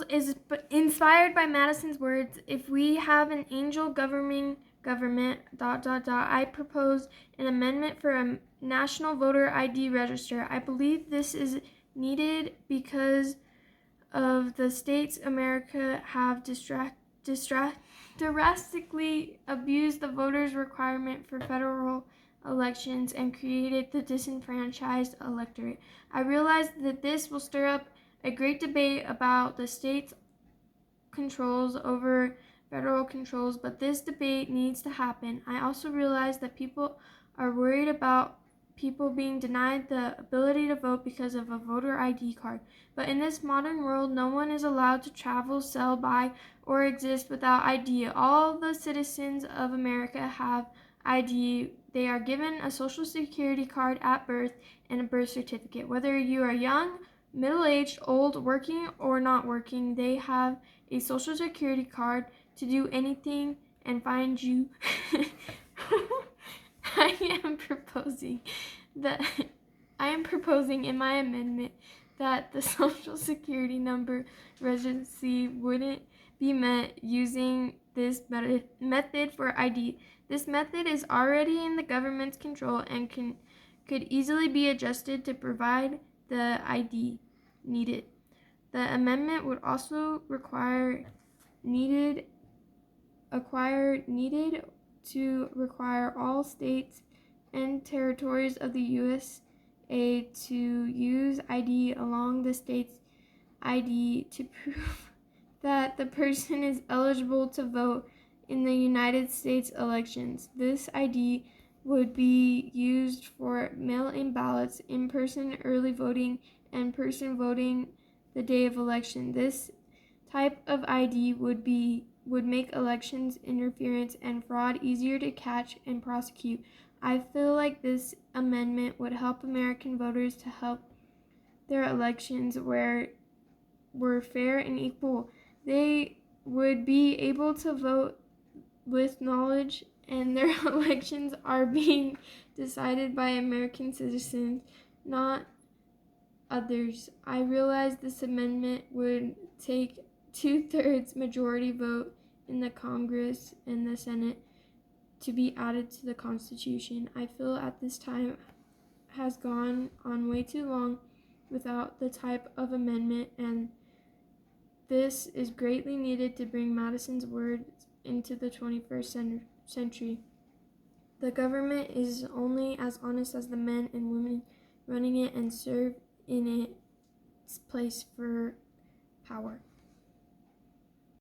Is inspired by Madison's words, "If we have an angel governing government, ... I propose an amendment for a national voter ID register. I believe this is needed because of the states America have drastically abused the voters' requirement for federal elections and created the disenfranchised electorate. I realize that this will stir up a great debate about the state's controls over federal controls, but this debate needs to happen. I also realize that people are worried about people being denied the ability to vote because of a voter ID card. But in this modern world, no one is allowed to travel, sell, buy, or exist without ID. All the citizens of America have ID. They are given a social security card at birth and a birth certificate. Whether you are young, middle-aged, old, working, or not working, they have a social security card to do anything and find you." I am proposing in my amendment that the social security number residency wouldn't be met using this method for ID. This method is already in the government's control and could easily be adjusted to provide the ID needed. The amendment would also require all states and territories of the USA to use ID along the state's ID to prove that the person is eligible to vote in the United States elections. This ID would be used for mail-in ballots, in-person early voting, and person voting the day of election. This type of ID would make elections interference and fraud easier to catch and prosecute. I feel like this amendment would help American voters to help their elections were fair and equal. They would be able to vote with knowledge, and their elections are being decided by American citizens, not others. I realize this amendment would take 2/3 majority vote in the Congress and the Senate to be added to the Constitution. I feel at this time has gone on way too long without the type of amendment, and this is greatly needed to bring Madison's words into the 21st century. The government is only as honest as the men and women running it and serve in its place for power.